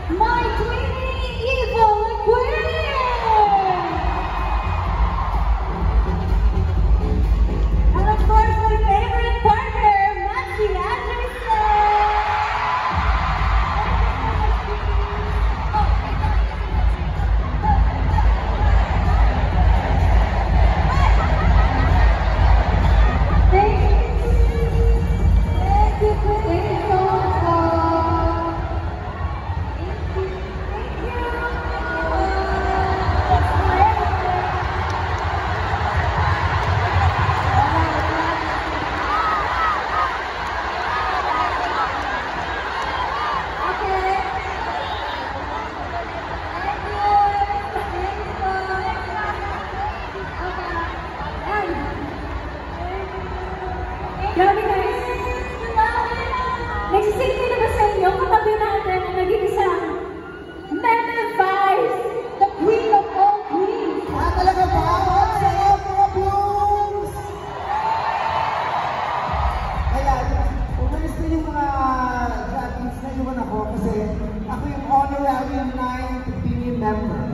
my twinnie, Eva Quinn! And of course, my favorite partner, Maxi Anderson! Grabe guys! Nagsising na ba sa inyo? Katabi natin ang naging isang Memphis, the queen of all queens! Talaga ba? What's up, mga blooms? Kaya, umalis din yung mga dragons na iwan ako kasi ako yung honorary 9 opinion member.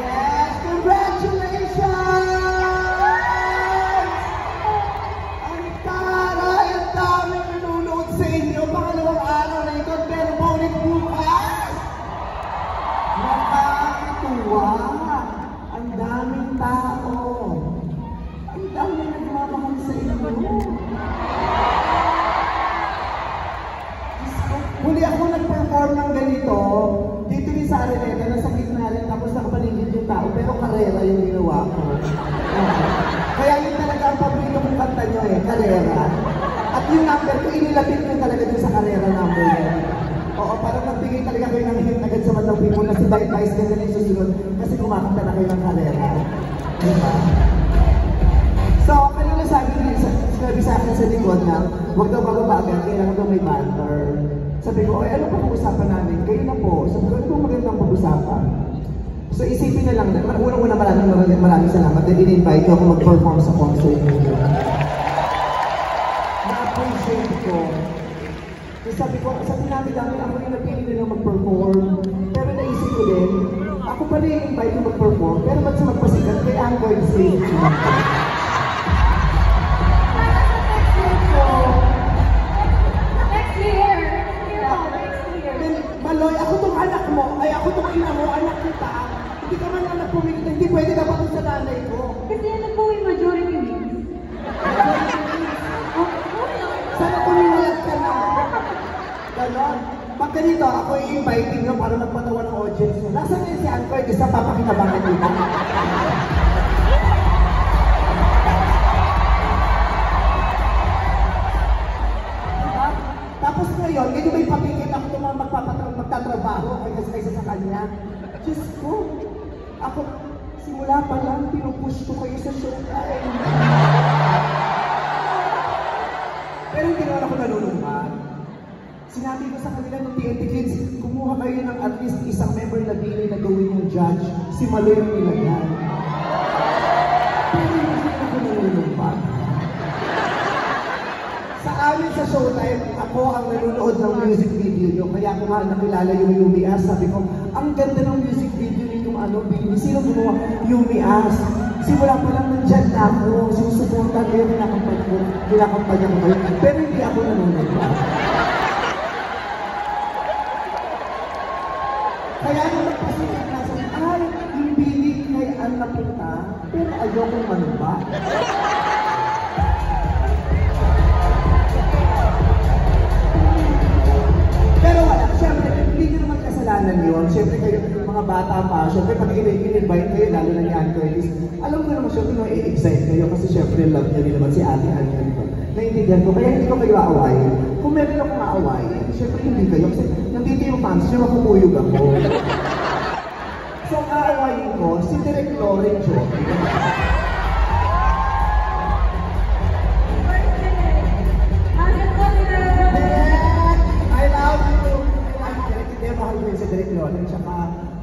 Yes! Congratulations! Pangalawang araw na ito, pero baulit bukas! Nakakatuwa! Ang daming tao! Ang daming nagmamahal sa inyo! Huli ako nag-perform ng ganito, dito ni sa Areneta, nasa gitna rin, tapos nakapaligid yung tao, pero karera yung ginawa ko. Kaya yun talaga ang paborito kong kanta nyo karera. At yung number ko, inilapit ko talaga dun sa karera number niya. Oo, parang nagbigay talaga kayo ng hit agad sa matang people na si Vice ganda na yung susunod kasi kumakanta na kayo ng karera. Diba? So, kanina sinabi sa akin sa likod na huwag daw magbabagal, kailangan daw may banter. Sabi ko, ay ano pa pag-usapan namin? Kayo na po. Sabi ko, ano po magandang pag-usapan? So, isipin na lang, unang-una maraming salamat na in-invite ko ako mag-perform sa concert niyo. Na-appreciate ko. So, sabi namin ako yung napili nilang mag-perform. Pero naisip ko din, ako pa rin yung invite ko mag-perform, pero ba't sa magpasikat kay Angoy Stage? Maloy, ako tong anak mo, ay ako tong ina mo, anak kita. Hindi ka man anak pumili, hindi pwede dapat sa nanay ko. Kasi ano po yung majority wins? Sana pumilat ka na. Ganon. Pag ganito, ako i-inviting nyo para magpatawa ng audience nyo. Nasaan na yun si Ankoy? Kasi papakinabangan nyo. Tapos ngayon, medyo may papikit ako itong mga magtatrabaho kaysa sa kanya. Diyos ko, ako, simula pa lang, pinupush ko kayo sa showtime. Pero hindi naman ako nalulungkot. Sinabi ko sa kanila ng TNT Kids, kumuha kayo ng at least isang member na dili na gawin yung judge, si Maloy ang nilagyan. Pero hindi ako nalulungkot. Sa amin sa showtime, ako ang nanonood ng music video nyo. Kaya ako nga nakilala yung Yumi As. Sabi ko, ang ganda ng music video nitong baby. Sino gumawa? Yumi As. Simula pa lang nandyan na ako. Sinusuportan kayo, kinakampanya ko kayo. Pero hindi ako nanonood. Kaya nung nagpasikat na sabi, ay, yung bilig kay Ann napunta, pero ayokong manuba. Pero wala, siyempre, hindi nyo naman kasalanan yun. Siyempre kayo, mga bata pa, siyempre pag in-invite kayo, lalo na ni Ann Curtis, alam ko naman siyempre i-excite kayo kasi siyempre love nyo rin naman si Ate Ann Curtis. Naintindihan ko, kaya hindi ko kayo aawayin. Kung meron akong aawayin, siyempre hindi kayo. Kasi nandito yung fans nyo, makupuyog ako. So, aawayin ko, si Direk Lorenzo.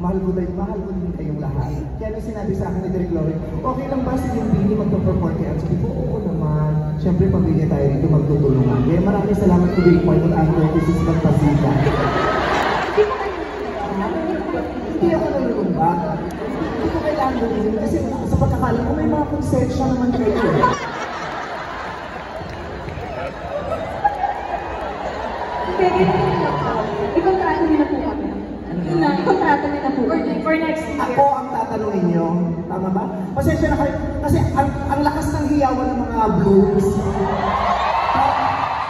mahal ko din kayong lahat. Kaya nung sinabi sa akin ni Direk Lauren, okay lang ba si yung Bini magpa-perform kaya? Sabi ko, oo naman. Siyempre, pamilya tayo dito magtutulungan. Kaya maraming salamat to being part of Anglo Thesis Magpasita. Hindi ako nalulumba. Hindi ko kailangan gawin kasi sa pagkakala ko may mga konsensya naman kayo. I-contrato niyo na po kami. I-contrato niyo na po for next year. Ako ang tatanungin niyo. Tama ba? Pasensya na kayo. Kasi ang lakas ng hiyawan ng mga blues.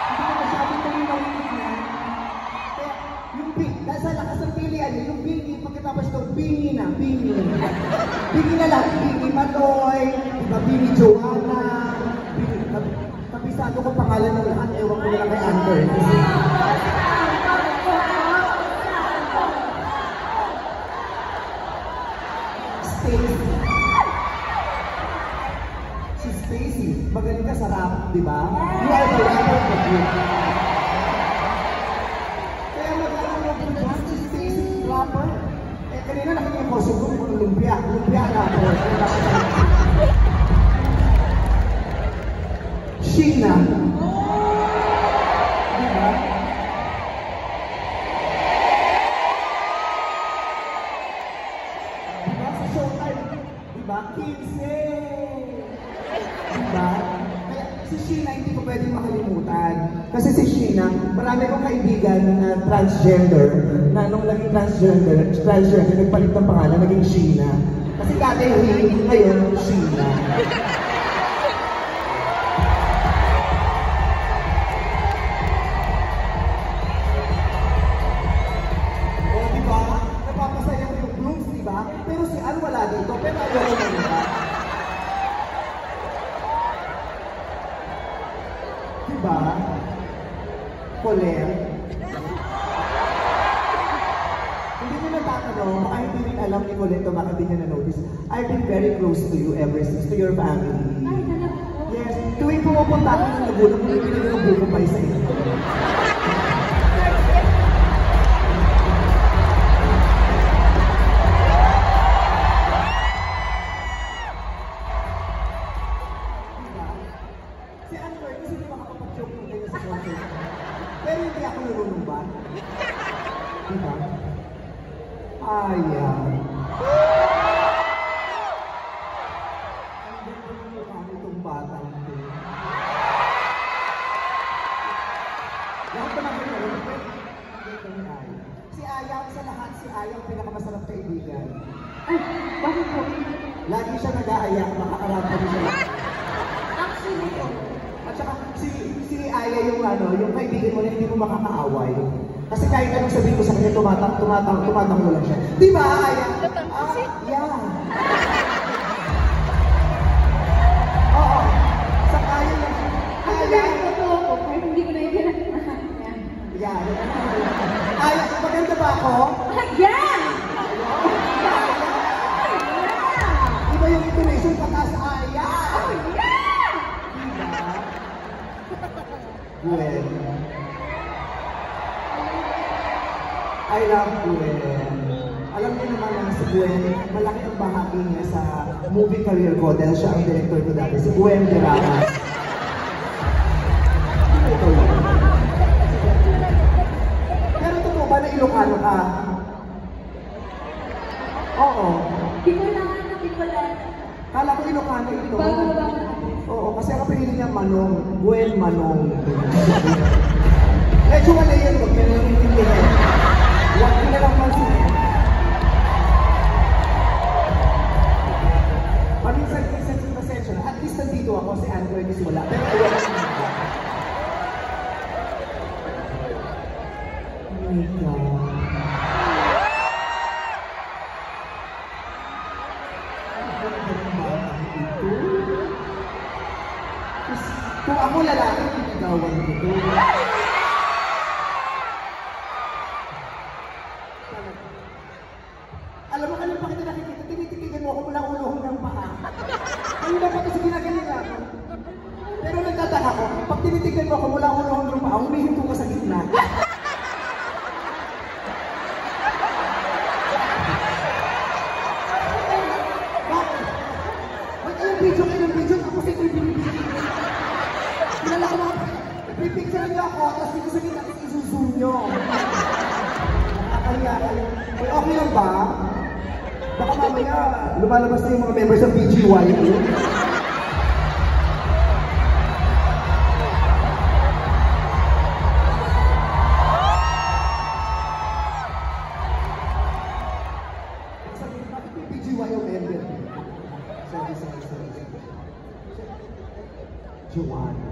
Hindi ko masyadong tuloy marinig yan. Kaya yung dahil sa lakas ng pilihan niyo, yung bingi, pagkatapos ito, bingi na, bingi. Bingi na lang, bingi Maloy, diba, bingi Joanna, bingi, kapisado ko pangalan ng lahat, ewan ko na kay Andrew. Si Stacy, magaling ka sa rap, di ba? You are the rapper of the group. Kaya mag-alala ko na si Stacy, rapper. Eh, kanina nakikita ko, siguro kung lumpia rapper. Sheena. Di ba? Diba? Sa showtime, diba? Kids, diba? Kaya si Sheena hindi ko pwedeng makalimutan. Kasi si Sheena, marami kong kaibigan na transgender, na nung naging transgender, nagpalit ng pangalan, naging Sheena. Kasi dati hindi, ngayon, Sheena. Pero si Ann wala dito, pero wala na nila. Diba? Koler. Hindi nyo natatanong, baka hindi rin alam ni Coleto, baka hindi nyo na-notice. I've been very close to you ever since, to your family. Yes, tuwing pumupunta ako sa Laguna, pinipili ng buko pa isa ito. Pero hindi ako nalulumba. Diba? Ayan. Ang ganda ng mukha nitong batang ito. Lahat ba namin nalulumba? Si Aya, sa lahat, si Aya ang pinakamasarap kaibigan. Ay, bakit po? Lagi siya nag-aayak, makakarap pa siya. Actually po. At saka si Aya yung yung kaibigan mo na hindi mo makakaaway. Kasi kahit anong sabihin ko sa kanya, tumatang lang siya. Di ba, Aya? Yeah. Oo. Sa kaya lang. Aya. Hindi ko na ikinagawa. Yeah. Aya, maganda ba ako? Yeah! Iba yung intonation pataas, Aya. Yeah! Gwen. I love Gwen. Alam niyo naman na si Gwen, malaki ang bahagi niya sa movie career ko dahil siya ang director ko dati, si Gwen Deramas. Pero totoo ba na Ilocano ka? Oo. Bicolan na Bicolan. Kala ko Ilocano ito. Bago. Oo, kasi ang pinili niya Manong. Gwen Manong. Medyo mali yan, huwag niya lang intindihan. Huwag niya na lang pansin. Paminsan pasensya na. At least nandito ako, si Android is wala. Pero ayaw na siya. Mika. Kung ako lalaki, pinagawan ko ito. Alam mo, kanina pa kita nakikita, tinitikigan mo ako mula ulo hanggang paa. Ayun na kasi ginagaling ako. Pero nagtataka ko, pag tinitikigan mo ako mula ulo hanggang paa, humihinto ka sa gitna. nyo. Nakakahiya kayo. Eh, okay lang ba? Baka mamaya lumalabas na yung mga members ng BGYU. Joanna.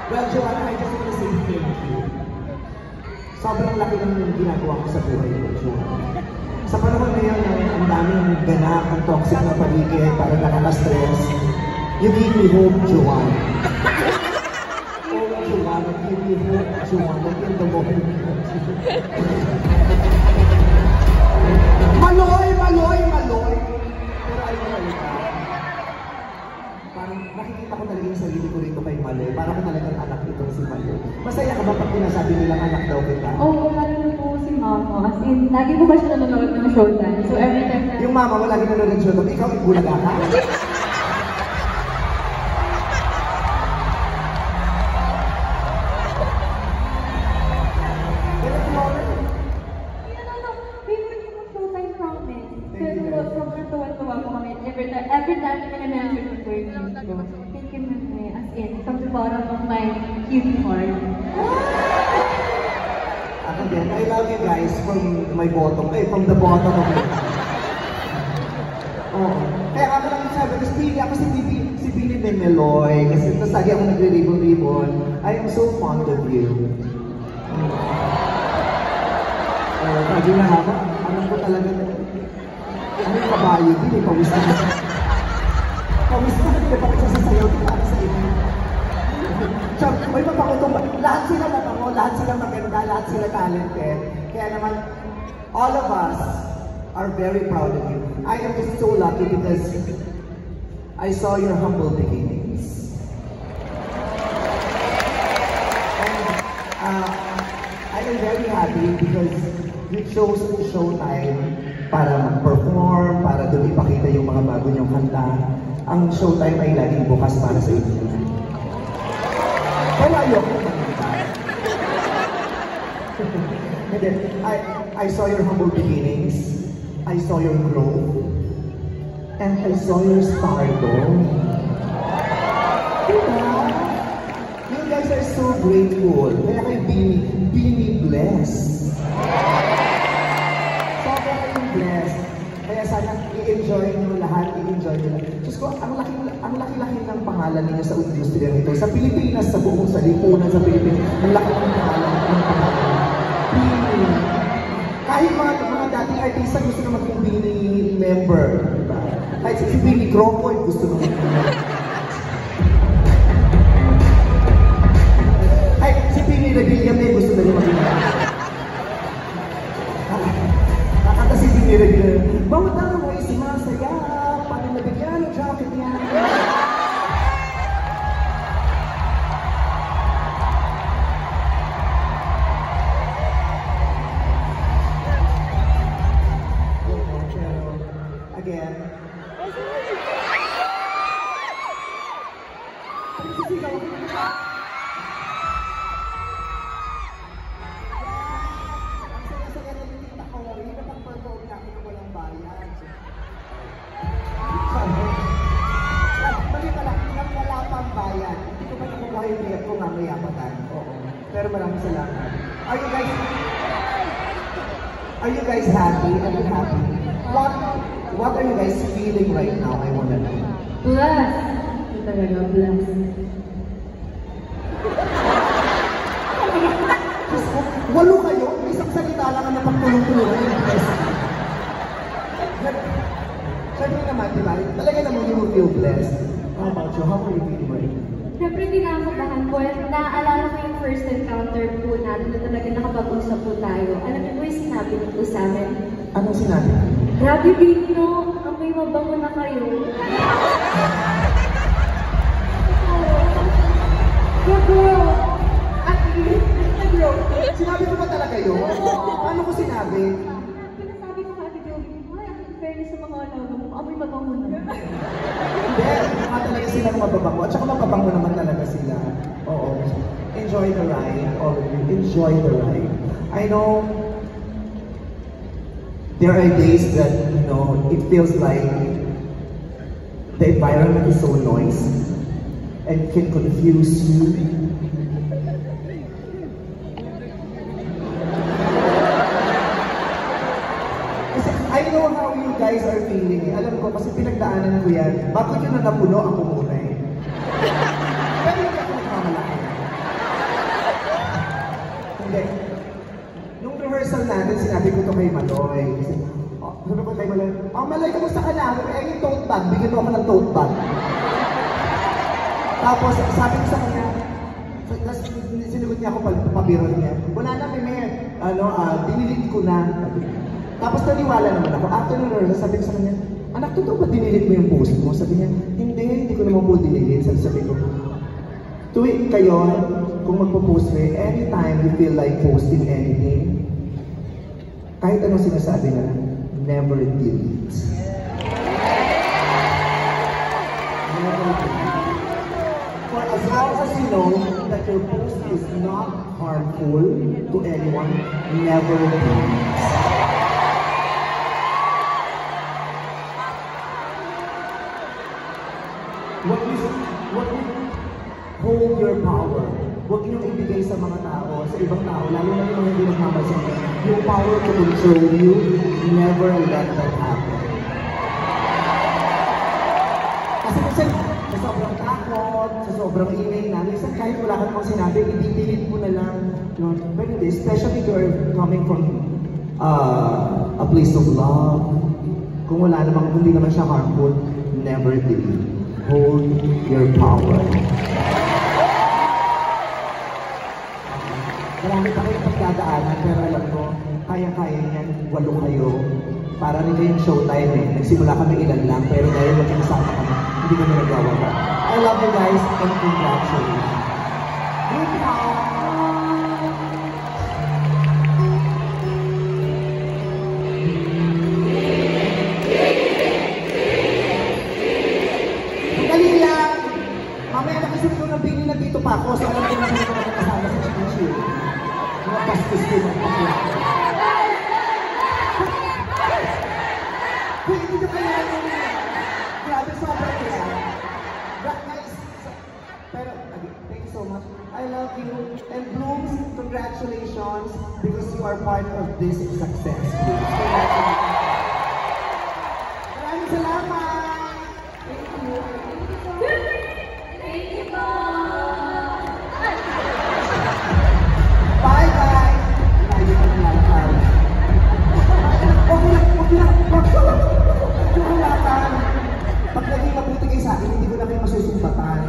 Well, Joanna, I just want to say thank you. Sobrang laki ng ginagawa ko sa buhay ko, Joanna. Sa panahon ngayon, ang daming ganap, ang toxic na paligid, parang nakaka-stress. You give me hope, Joanna. Oh, Joanna, give me hope, Joanna, in the moment. Maloy, maloy, maloy. Pero ay mahalika. Parang nakikita ko talaga yung sarili ko rito kay Maloy. Parang ko talagang anak itong si Maloy. Masaya ka ba pag pinasabi nilang anak daw kita? Oo, lalo na po si Mama. As in, lagi po ba siya nanonood ng Showtime? So every time na... Yung mama mo lagi nanonood ng Showtime, ikaw ibulaga ka? Every time na na-mention ko yung name ko, thank you, Mami. As in, from the bottom of my cute heart. Ako din, I love you guys from my bottom, from the bottom of my heart. Oh. Kaya ako lang sabi, kasi pili ako si Billy de Meloy, kasi tapos lagi ako nagre-ribbon-ribbon. I am so fond of you. Lagi na haba, alam ko talaga ano yung kabayo din, pawis na. Pawis na, hindi pa kasi sasayaw din para sa inyo. Chok, may mapakutong ba? Lahat sila mabango, lahat sila maganda, lahat sila talented. Kaya naman, all of us are very proud of you. I am just so lucky because I saw your humble beginnings. And I am very happy because you chose Showtime para mag-perform, para doon ipakita yung mga bago niyong kanta. Ang Showtime ay laging bukas para sa inyo. Kaya ayoko magkita. And then, I saw your humble beginnings, I saw your growth, and I saw your stardom. Diba? You guys are so grateful. Kaya kayo be blessed. Blessed. Kaya sana i-enjoy nyo lahat, i-enjoy nyo lahat. Diyos ko, ang laki-laki ng pangalan ninyo sa industriya nito. Sa Pilipinas, sa buong salipunan sa Pilipinas, ang laki ng pangalan. Kahit mga dating artista gusto na maging Bini member. Diba? Kahit si Bini Crawford gusto na maging member. Kahit si Bini Revilla may gusto na rin maging member. Bawat araw ay sumasaya, paano nabigyan ang jacket niya? Again. Pero maraming salamat. Are you guys happy? Are you happy? What are you guys feeling right now? I wanna know. Blessed. Talaga, blessed. Walo kayo? Isang salita lang ang napagtulong-tulungan yung blessed. Sabi naman, diba? Talaga naman you will feel blessed. How about you? How are you feeling right now? Siyempre, kinakabahan ko. Naaalala ko yung first encounter po natin na talaga nakapag-usap po tayo. Alam niyo po yung sinabi niyo po sa amin? Anong sinabi? Grabe, Bino. Amoy mabango na kayo. Nag-grow. At least, nag-grow. Sinabi ko ba talaga yun? Paano ko sinabi? Pinasabi ko ka, Ate Joey, ay, in fairness sa mga ano, amoy mabango na. Hindi, mukha talaga silang mababango. At saka mababango naman talaga sila. Oo. Enjoy the ride, all of you. Enjoy the ride. I know there are days that, you know, it feels like the environment is so noisy and can confuse you. Kasi I know how you guys are feeling. Alam ko, kasi pinagdaanan ko yan. Bakit yun na napuno, ako muna eh. Pero hindi ako nagmamalaki. Hindi. Nung rehearsal natin, sinabi ko to kay Maloy. Kasi, sabi ko kay Maloy, Maloy, kamusta ka na? Yung tote bag, bigyan mo ako ng tote bag. Tapos, sabi ko sa kanya, sinugot niya ako pabiro niya. Wala na, Meme. Dinilit ko na. Tapos naniwala naman ako. After nung rehearsal, sabi ko sa kanya, anak, totoo ba dinilit mo yung post mo? Sabi niya, hindi ko naman po dinilit. Sabi ko, tuwing kayo, kung magpo-post kayo, anytime you feel like posting anything, kahit anong sinasabi na, never delete. Never delete. For as long as you know that your post is not harmful to anyone, never delete. What you hold your power. Huwag niyong ibigay sa mga tao, sa ibang tao, lalo na yung mga hindi nagmamasya. Yung power to control you, never let that happen. Kasi minsan, sa sobrang takot, sa sobrang ingay na, minsan kahit wala ka namang sinabi, i-delete mo na lang. But especially if you're coming from a place of love, kung wala namang, hindi naman siya harmful, never delete. Hold your power. Marami pa kayong pagdadaanan, pero alam ko, kaya-kaya niyan, 8 kayo. Para rin kayong showtime eh. Nagsimula kami ilan lang, pero dahil magkakasama kami, hindi kami nagwawaga. I love you guys, and congratulations. Good job! Pa ako, so alam ko na sila mga kasama sa speech. Mga bastos din ang pakla. Uy, hindi na kaya naman. Grabe, sobrang kaya. Guys, pero, thank you so much. I love you. And Blooms, congratulations because you are part of this success. Maraming salamat. Thank you. Thank you po! Bye guys! Lagi ka ng lalakad. Huwag lang. Pag naging mabuti kayo sa akin, hindi ko na kayo masusumbatan.